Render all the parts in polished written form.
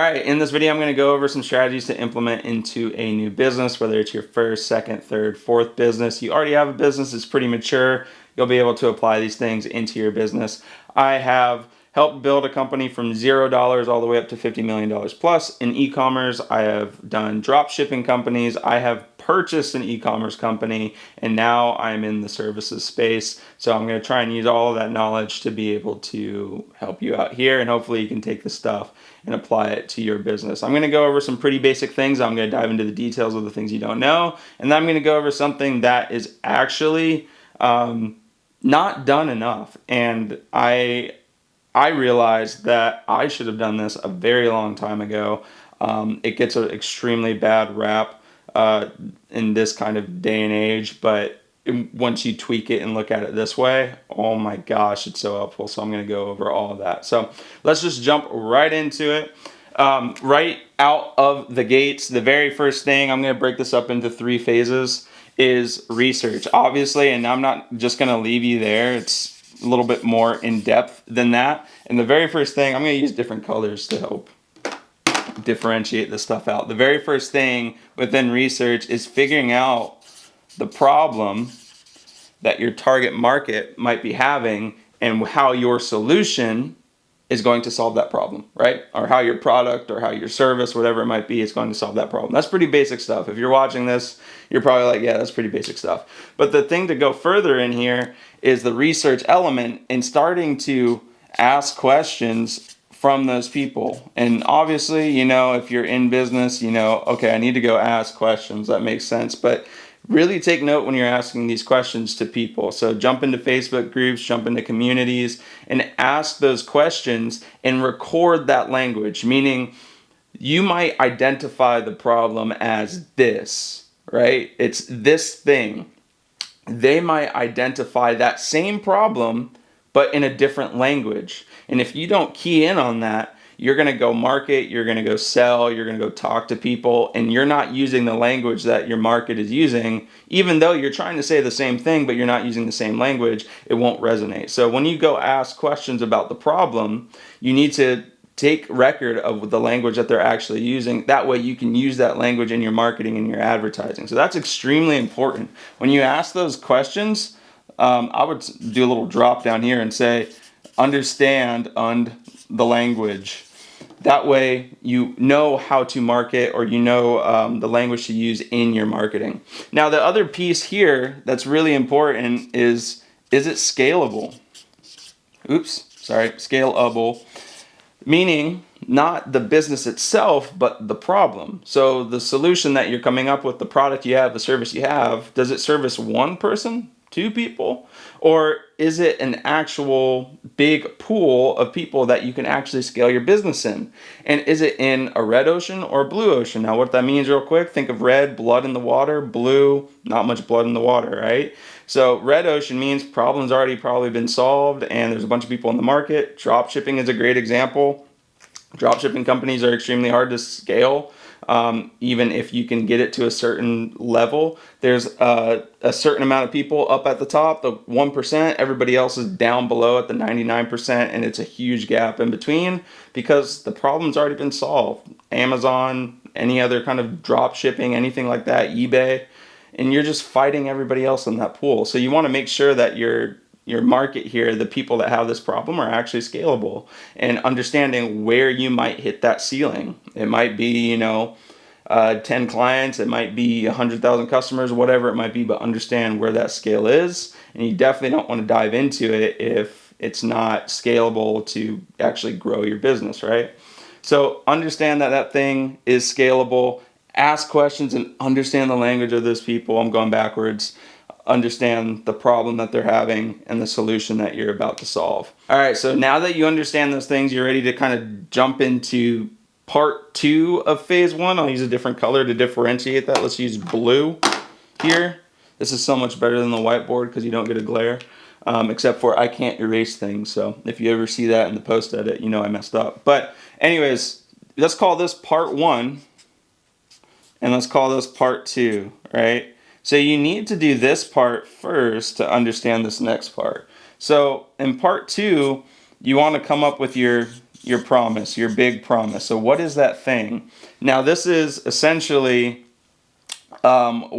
All right, in this video, I'm going to go over some strategies to implement into a new business, whether it's your first, second, third, fourth business. You already have a business, it's pretty mature. You'll be able to apply these things into your business. I have helped build a company from $0 all the way up to $50 million plus in e-commerce. I have done drop shipping companies. I have purchased an e-commerce company, and now I'm in the services space. So I'm going to try and use all of that knowledge to be able to help you out here, and hopefully you can take the stuff and apply it to your business. I'm going to go over some pretty basic things. I'm going to dive into the details of the things you don't know, and then I'm going to go over something that is actually not done enough. And I realized that I should have done this a very long time ago. It gets an extremely bad rap in this kind of day and age, but once you tweak it and look at it this way, oh my gosh, it's so helpful. So I'm going to go over all of that. So let's just jump right into it. Right out of the gates, the very first thing, I'm going to break this up into 3 phases, is research, obviously, and I'm not just going to leave you there. It's a little bit more in depth than that. And the very first thing, I'm going to use different colors to help differentiate this stuff out. The very first thing within research is figuring out the problem that your target market might be having and how your solution is going to solve that problem, right? Or how your product or how your service, whatever it might be, is going to solve that problem. That's pretty basic stuff. If you're watching this, you're probably like, yeah, that's pretty basic stuff. But the thing to go further in here is the research element and starting to ask questions from those people. And obviously, if you're in business, okay, I need to go ask questions. That makes sense. But really take note when you're asking these questions to people. So jump into Facebook groups, jump into communities, and ask those questions and record that language. Meaning, you might identify the problem as this, right? It's this thing. They might identify that same problem, but in a different language. And if you don't key in on that, you're going to go market, you're going to go sell, you're going to go talk to people, and you're not using the language that your market is using. Even though you're trying to say the same thing, but you're not using the same language, it won't resonate. So when you go ask questions about the problem, you need to take record of the language that they're actually using. That way you can use that language in your marketing and your advertising. So that's extremely important. When you ask those questions, I would do a little drop down here and say, understand the language. That way you know how to market, or the language to use in your marketing. Now the other piece here that's really important is it scalable? Scalable. Meaning not the business itself, but the problem. So the solution that you're coming up with, the product you have, the service you have, does it service one person, 2 people? Or is it an actual big pool of people that you can actually scale your business in? And is it in a red ocean or a blue ocean? Now what that means real quick, think of red, blood in the water, blue, not much blood in the water, right? So red ocean means problem's already probably been solved and there's a bunch of people in the market. Drop shipping is a great example. Drop shipping companies are extremely hard to scale. Even if you can get it to a certain level, there's a certain amount of people up at the top, the 1%, everybody else is down below at the 99%, and it's a huge gap in between because the problem's already been solved. Amazon, any other kind of drop shipping, anything like that, eBay, and you're just fighting everybody else in that pool. So you want to make sure that your market here, the people that have this problem, are actually scalable, and understanding where you might hit that ceiling. It might be, 10 clients, it might be 100,000 customers, whatever it might be, but understand where that scale is. And you definitely don't want to dive into it if it's not scalable to actually grow your business, right? So understand that that thing is scalable. Ask questions and understand the language of those people. I'm going backwards. Understand the problem that they're having and the solution that you're about to solve. All right, so now that you understand those things, you're ready to kind of jump into part 2 of phase 1. I'll use a different color to differentiate that. Let's use blue here. This is so much better than the whiteboard because you don't get a glare, except for I can't erase things. So if you ever see that in the post edit, I messed up. But anyways, let's call this part 1 and let's call this part 2, right? So you need to do this part first to understand this next part. So in part 2, you want to come up with your your promise, your big promise. So what is that thing? Now this is essentially how,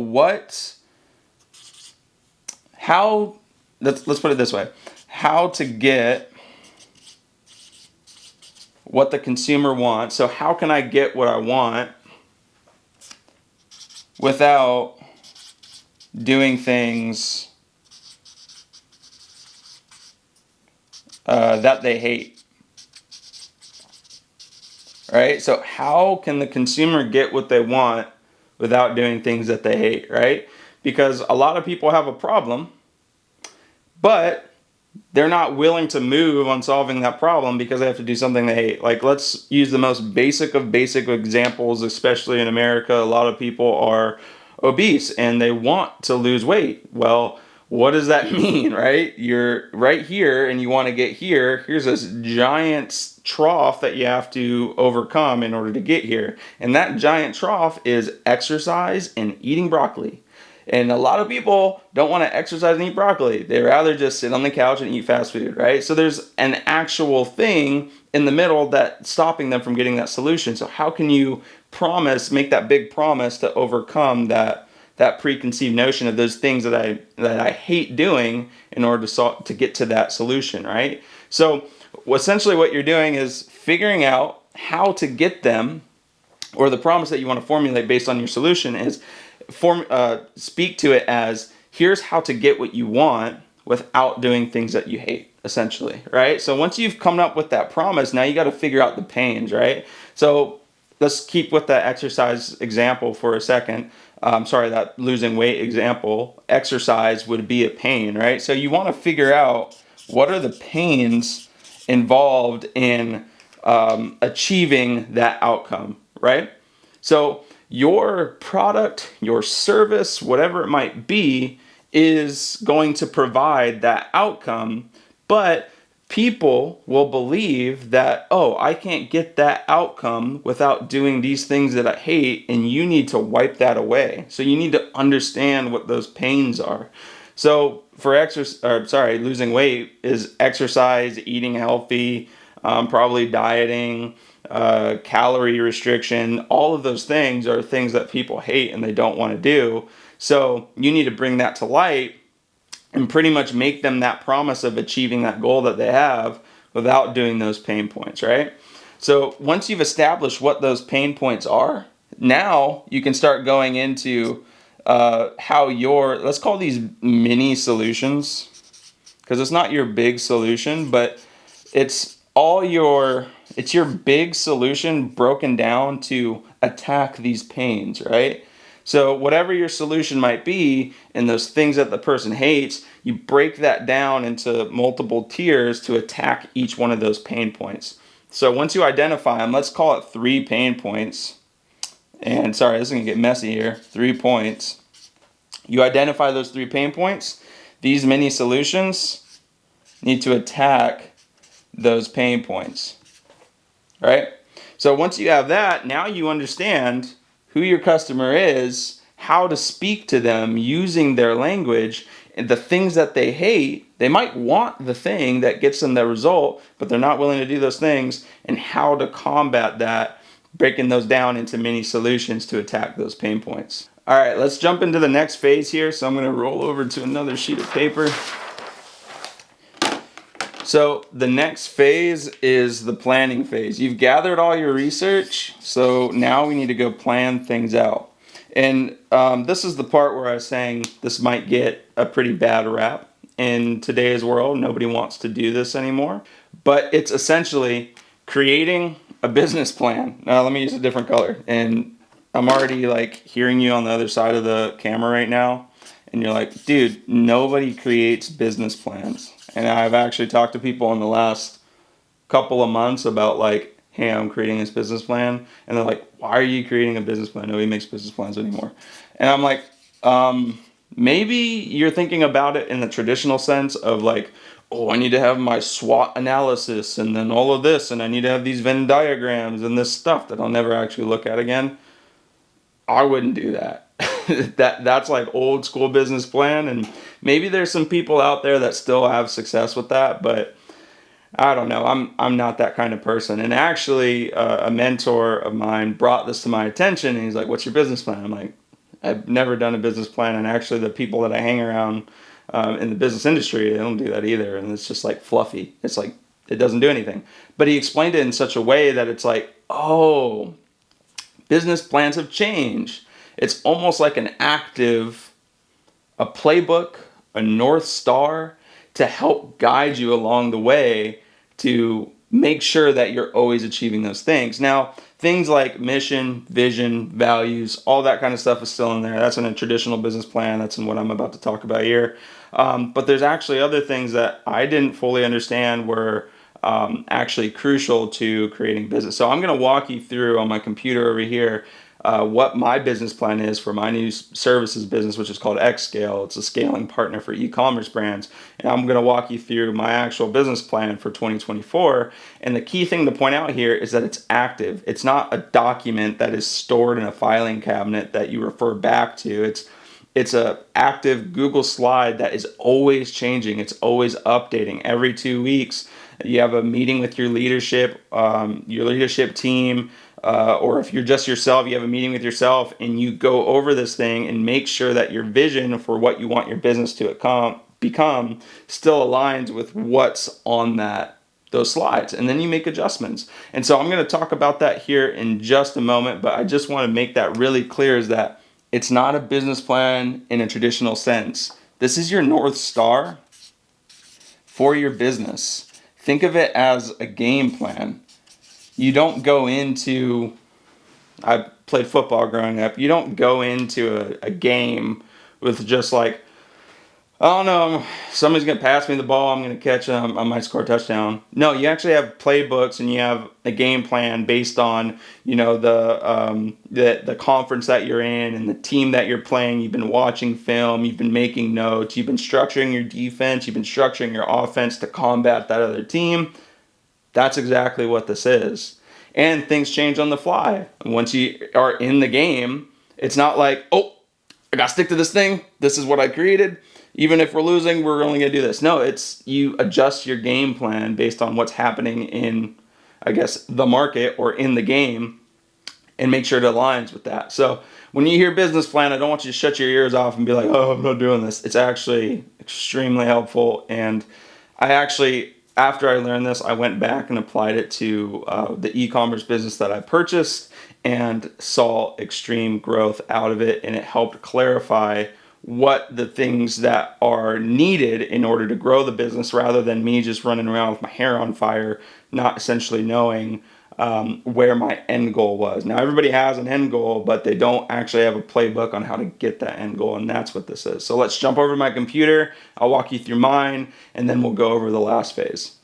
let's put it this way, how to get what the consumer wants. So how can I get what I want without doing things that they hate, right? So how can the consumer get what they want without doing things that they hate, right? Because a lot of people have a problem, but they're not willing to move on solving that problem because they have to do something they hate. Like, let's use the most basic of basic examples, especially in America. A lot of people are obese and they want to lose weight. Well, what does that mean, right? You're right here and you want to get here. Here's this giant trough that you have to overcome in order to get here. And that giant trough is exercise and eating broccoli. And a lot of people don't want to exercise and eat broccoli. They rather just sit on the couch and eat fast food, right? So there's an actual thing in the middle that's stopping them from getting that solution. So how can you make that big promise to overcome that preconceived notion of those things that I hate doing in order to get to that solution, right? So essentially what you're doing is figuring out how to get them, or the promise that you want to formulate based on your solution is speak to it as, here's how to get what you want without doing things that you hate, essentially, right? So once you've come up with that promise, now you got to figure out the pains, right? So let's keep with that exercise example for a second. That losing weight example. Exercise would be a pain, right? So you want to figure out what are the pains involved in achieving that outcome, right? So your product, your service, whatever it might be, is going to provide that outcome, but people will believe that, oh, I can't get that outcome without doing these things that I hate, and you need to wipe that away. So you need to understand what those pains are. So for losing weight is exercise, eating healthy, probably dieting, calorie restriction. All of those things are things that people hate and they don't want to do. So you need to bring that to light and pretty much make them that promise of achieving that goal that they have without doing those pain points, right? So once you've established what those pain points are, now you can start going into let's call these mini solutions, because it's not your big solution, but it's your big solution broken down to attack these pains, right? So whatever your solution might be, and those things that the person hates, you break that down into multiple tiers to attack each one of those pain points. So once you identify them, let's call it 3 pain points. And sorry, this is going to get messy here. 3 points. You identify those 3 pain points. These mini solutions need to attack those pain points, right? So once you have that, now you understand who your customer is, how to speak to them using their language, and the things that they hate. They might want the thing that gets them the result, but they're not willing to do those things, and how to combat that, breaking those down into mini solutions to attack those pain points. All right, let's jump into the next phase here. So I'm going to roll over to another sheet of paper. So the next phase is the planning phase. You've gathered all your research, so now we need to go plan things out. And this is the part where I was saying this might get a pretty bad rap in today's world. Nobody wants to do this anymore. But it's essentially creating a business plan. Now let me use a different color. And I'm already like hearing you on the other side of the camera right now. And you're like, dude, nobody creates business plans. And I've actually talked to people in the last couple of months about like, hey, I'm creating this business plan. And they're like, why are you creating a business plan? Nobody makes business plans anymore. And I'm like, maybe you're thinking about it in the traditional sense of like, oh, I need to have my SWOT analysis and then all of this. And I need to have these Venn diagrams and this stuff that I'll never actually look at again. I wouldn't do that. That's like old school business plan, and maybe there's some people out there that still have success with that, but I don't know. I'm not that kind of person. And actually, a mentor of mine brought this to my attention, and he's like, "What's your business plan?" I'm like, "I've never done a business plan." And actually, the people that I hang around in the business industry, they don't do that either. And it's just like fluffy. It's like it doesn't do anything. But he explained it in such a way that it's like, oh, business plans have changed. It's almost like an active, a playbook, a North Star to help guide you along the way to make sure that you're always achieving those things. Now, things like mission, vision, values, all that kind of stuff is still in there. That's in a traditional business plan. That's in what I'm about to talk about here. But there's actually other things that I didn't fully understand were actually crucial to creating business. So I'm going to walk you through on my computer over here what my business plan is for my new services business, which is called Xscale. It's a scaling partner for e-commerce brands. And I'm going to walk you through my actual business plan for 2024. And the key thing to point out here is that it's active. It's not a document that is stored in a filing cabinet that you refer back to. It's a active Google slide that is always changing. It's always updating every 2 weeks. You have a meeting with your leadership team, or if you're just yourself, you have a meeting with yourself and you go over this thing and make sure that your vision for what you want your business to become still aligns with what's on those slides, and then you make adjustments. And so I'm going to talk about that here in just a moment, but I just want to make that really clear is that it's not a business plan in a traditional sense. This is your North Star for your business. Think of it as a game plan. You don't go into, I played football growing up, you don't go into a game with just like, oh no, somebody's going to pass me the ball, I'm going to catch them, I might score a touchdown. No, you actually have playbooks and you have a game plan based on, the conference that you're in and the team that you're playing. You've been watching film, you've been making notes, you've been structuring your defense, you've been structuring your offense to combat that other team. That's exactly what this is. And things change on the fly. Once you are in the game, it's not like, oh, I got to stick to this thing. This is what I created. Even if we're losing, we're only going to do this. No, it's you adjust your game plan based on what's happening in, I guess, the market or in the game and make sure it aligns with that. So when you hear business plan, I don't want you to shut your ears off and be like, oh, I'm not doing this. It's actually extremely helpful. And I actually, after I learned this, I went back and applied it to the e-commerce business that I purchased and saw extreme growth out of it. And it helped clarify what the things that are needed in order to grow the business rather than me just running around with my hair on fire, not essentially knowing where my end goal was. Now, everybody has an end goal, but they don't actually have a playbook on how to get that end goal, and that's what this is. So let's jump over to my computer. I'll walk you through mine, and then we'll go over the last phase.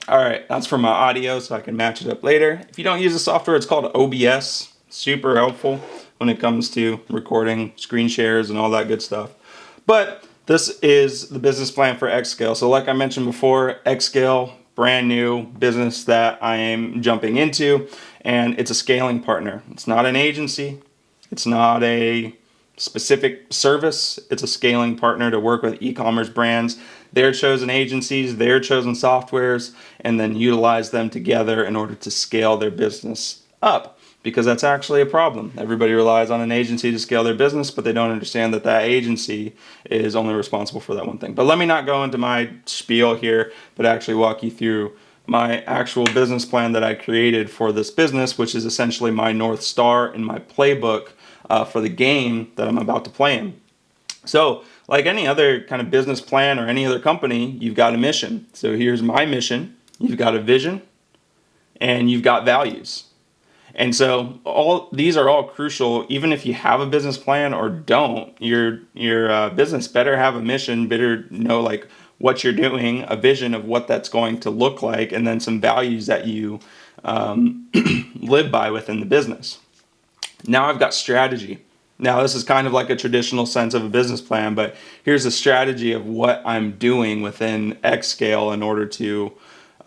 All right, that's for my audio, so I can match it up later. If you don't use the software, it's called OBS. Super helpful when it comes to recording, screen shares, and all that good stuff. But this is the business plan for Xscale. So like I mentioned before, Xscale, brand new business that I am jumping into, and it's a scaling partner. It's not an agency. It's not a specific service. It's a scaling partner to work with e-commerce brands, their chosen agencies, their chosen softwares, and then utilize them together in order to scale their business up. Because that's actually a problem. Everybody relies on an agency to scale their business, but they don't understand that that agency is only responsible for that one thing. But let me not go into my spiel here, but actually walk you through my actual business plan that I created for this business, which is essentially my North Star and my playbook for the game that I'm about to play in. So, like any other kind of business plan or any other company, you've got a mission. So here's my mission. You've got a vision, and you've got values. And so all these are all crucial. Even if you have a business plan or don't, your business better have a mission, better know like what you're doing, a vision of what that's going to look like, and then some values that you live by within the business. Now I've got strategy. Now this is kind of like a traditional sense of a business plan, but here's a strategy of what I'm doing within Xscale in order to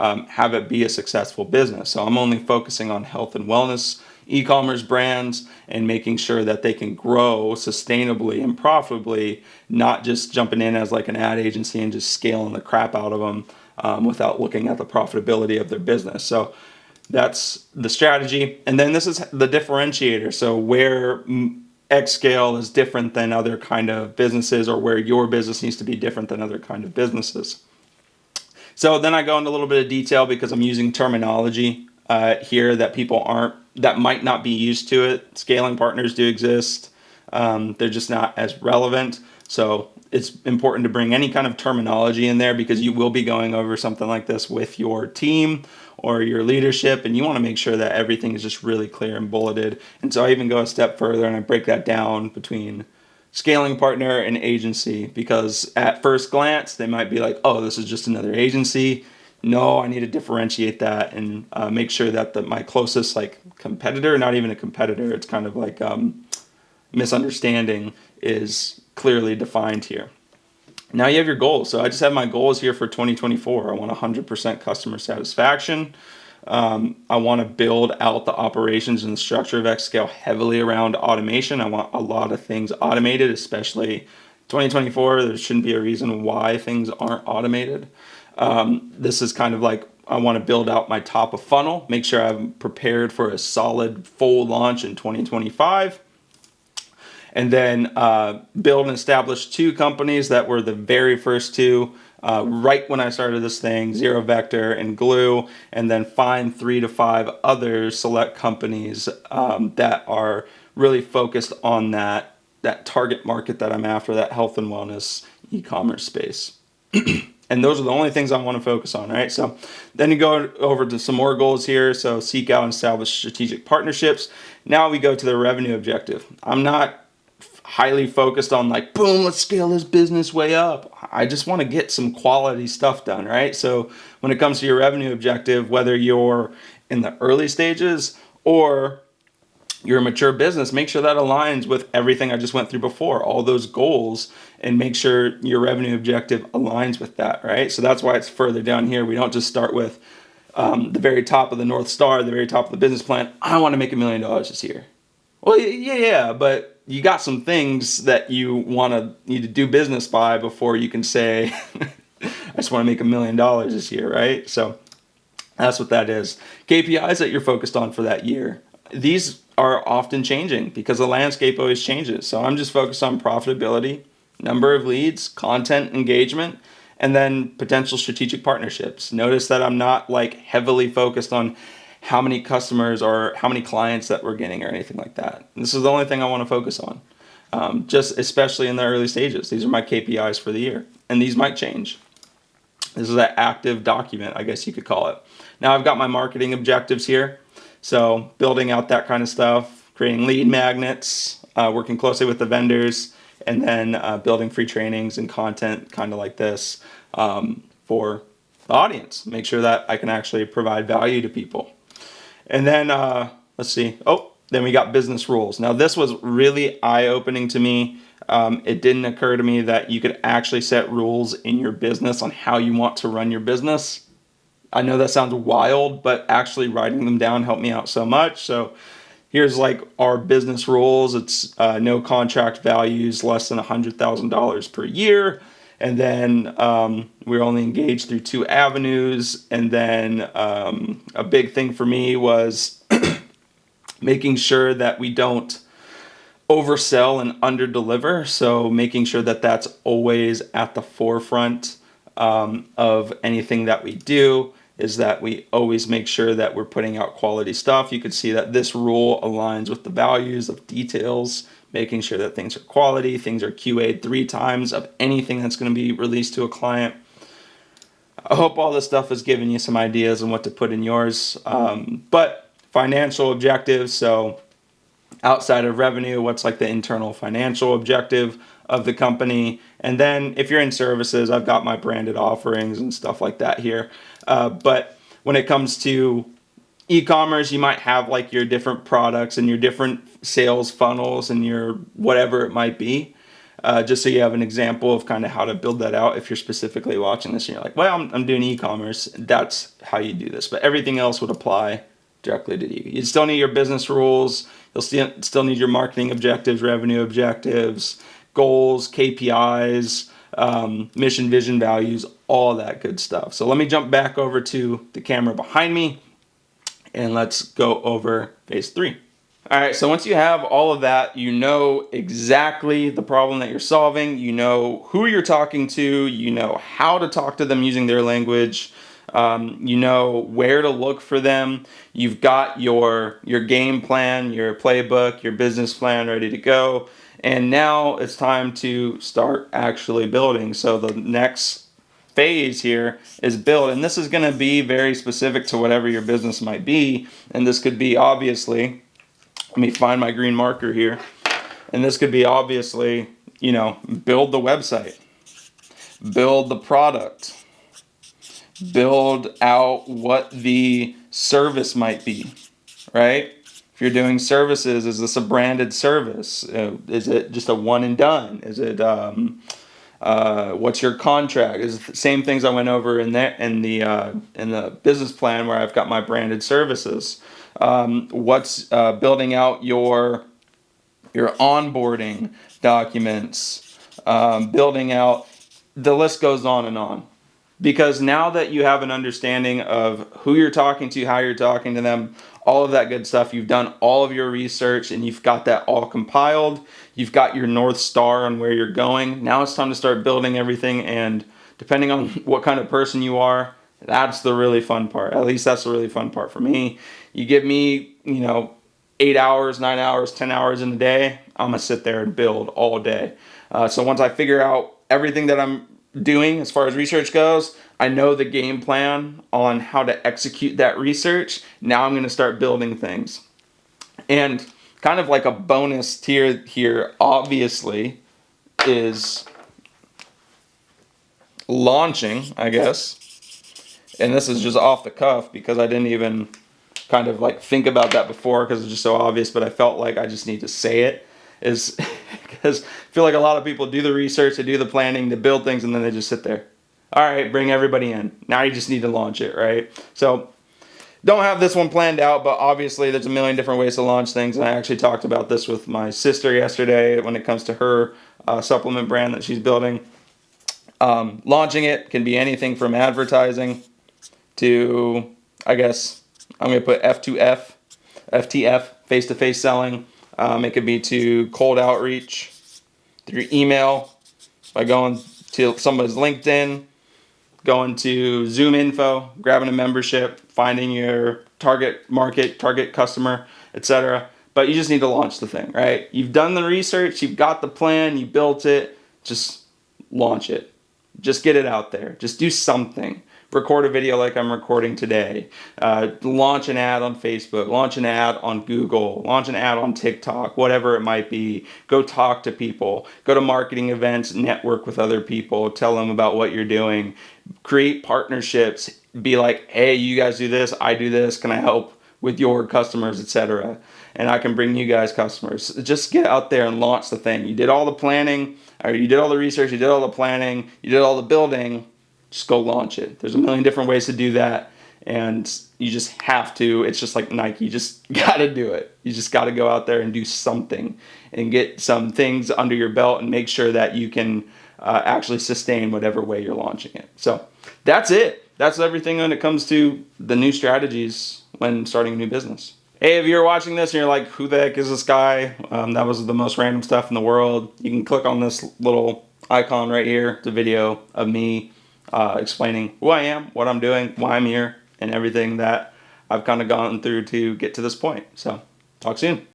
have it be a successful business. So I'm only focusing on health and wellness e-commerce brands and making sure that they can grow sustainably and profitably, not just jumping in as like an ad agency and just scaling the crap out of them without looking at the profitability of their business. So that's the strategy. And then this is the differentiator. So where Xscale is different than other kind of businesses, or where your business needs to be different than other kind of businesses. So then I go into a little bit of detail because I'm using terminology here that might not be used to it. Scaling partners do exist. They're just not as relevant. So it's important to bring any kind of terminology in there, because you will be going over something like this with your team or your leadership, and you want to make sure that everything is just really clear and bulleted. And so I even go a step further and I break that down between scaling partner and agency, because at first glance they might be like, oh, this is just another agency. No, I need to differentiate that and make sure that my closest competitor, not even a competitor, it's kind of like misunderstanding, is clearly defined here. Now you have your goals. So I just have my goals here for 2024. I want 100% customer satisfaction. I want to build out the operations and the structure of Xscale heavily around automation. I want a lot of things automated, especially 2024. There shouldn't be a reason why things aren't automated. This is kind of like, I want to build out my top of funnel, make sure I'm prepared for a solid full launch in 2025. And then build and establish 2 companies that were the very first 2 right when I started this thing, Zero Vector and Glue, and then find 3 to 5 other select companies that are really focused on that target market that I'm after, that health and wellness e-commerce space. And those are the only things I want to focus on, right? So then you go over to some more goals here. So seek out and establish strategic partnerships. Now we go to the revenue objective. I'm not highly focused on boom, let's scale this business way up. I just want to get some quality stuff done, right? So when it comes to your revenue objective, whether you're in the early stages or you're a mature business, make sure that aligns with everything I just went through before, all those goals, and make sure your revenue objective aligns with that, right? So that's why it's further down here. We don't just start with the very top of the North Star, the very top of the business plan. I want to make $1 million this year. Well, yeah, but you got some things that you need to do business by before you can say, I just want to make $1 million this year, right? So that's what that is. KPIs that you're focused on for that year. These are often changing because the landscape always changes. So I'm just focused on profitability, number of leads, content engagement, and then potential strategic partnerships. Notice that I'm not heavily focused on how many customers or how many clients that we're getting or anything like that. And this is the only thing I want to focus on, just especially in the early stages. These are my KPIs for the year, and these might change. This is an active document, I guess you could call it. Now I've got my marketing objectives here. So building out that kind of stuff, creating lead magnets, working closely with the vendors, and then building free trainings and content kind of like this for the audience. Make sure that I can actually provide value to people. And then let's see. Then we got business rules. Now this was really eye-opening to me. It didn't occur to me that you could actually set rules in your business on how you want to run your business. I know that sounds wild, but actually writing them down helped me out so much. So here's our business rules. It's no contract values less than $100,000 per year. And then we're only engaged through 2 avenues. And then a big thing for me was making sure that we don't oversell and underdeliver. So making sure that that's always at the forefront of anything that we do, is that we always make sure that we're putting out quality stuff. You could see that this rule aligns with the values of details, making sure that things are quality, things are QA'd 3 times of anything that's going to be released to a client. I hope all this stuff has given you some ideas on what to put in yours. But financial objectives, so outside of revenue, what's the internal financial objective of the company. And then if you're in services, I've got my branded offerings and stuff like that here. But when it comes to e-commerce, you might have your different products and your different sales funnels and your whatever it might be. Just so you have an example of kind of how to build that out. If you're specifically watching this and you're like, well, I'm doing e-commerce, that's how you do this. But everything else would apply directly to you. You still need your business rules. You'll still need your marketing objectives, revenue objectives, goals, KPIs, mission, vision, values, all that good stuff. So let me jump back over to the camera behind me and let's go over phase 3. All right, so once you have all of that, you know exactly the problem that you're solving, you know who you're talking to, you know how to talk to them using their language, you know where to look for them, you've got your game plan, your playbook, your business plan ready to go, and now it's time to start actually building. So the next phase here is build, and this is going to be very specific to whatever your business might be, and this could be obviously, let me find my green marker here. And this could be obviously, you know, build the website, build the product, build out what the service might be, right? If you're doing services, is this a branded service? Is it just a one and done? Is it, what's your contract? Is it the same things I went over in the business plan where I've got my branded services? What's building out your onboarding documents, building out, the list goes on and on. Because now that you have an understanding of who you're talking to, how you're talking to them, all of that good stuff, you've done all of your research and you've got that all compiled, you've got your North Star on where you're going. Now it's time to start building everything, and depending on what kind of person you are, that's the really fun part. At least that's the really fun part for me. You give me, 8 hours, 9 hours, 10 hours in a day, I'm going to sit there and build all day. So once I figure out everything that I'm doing as far as research goes, I know the game plan on how to execute that research. Now I'm going to start building things. And kind of like a bonus tier here, obviously, is launching, I guess. And this is just off the cuff because I didn't even kind of like think about that before because it's just so obvious, but I felt like I just need to say it, is because I feel like a lot of people do the research, they do the planning, they build things, and then they just sit there. All right, bring everybody in. Now you just need to launch it, right? So don't have this one planned out, but obviously there's a million different ways to launch things, and I actually talked about this with my sister yesterday when it comes to her supplement brand that she's building. Launching it can be anything from advertising to, I guess, I'm going to put F2F, FTF, face-to-face selling. It could be to cold outreach through email, by going to somebody's LinkedIn, going to Zoom info, grabbing a membership, finding your target market, target customer, etc. But you just need to launch the thing, right? You've done the research, you've got the plan, you built it, just launch it. Just get it out there. Just do something. Record a video like I'm recording today. Launch an ad on Facebook. Launch an ad on Google. Launch an ad on TikTok, whatever it might be. Go talk to people. Go to marketing events. Network with other people. Tell them about what you're doing. Create partnerships. Be like, hey, you guys do this. I do this. Can I help with your customers, etc.? And I can bring you guys customers. Just get out there and launch the thing. You did all the planning, or you did all the research, you did all the planning, you did all the building. Just go launch it. There's a million different ways to do that, and you just have to. It's just like Nike. You just got to do it. You just got to go out there and do something and get some things under your belt and make sure that you can actually sustain whatever way you're launching it. So that's it. That's everything when it comes to the new strategies when starting a new business. Hey, if you're watching this and you're like, who the heck is this guy? That was the most random stuff in the world. You can click on this little icon right here. It's a video of me explaining who I am, what I'm doing, why I'm here, and everything that I've kind of gone through to get to this point. So, talk soon.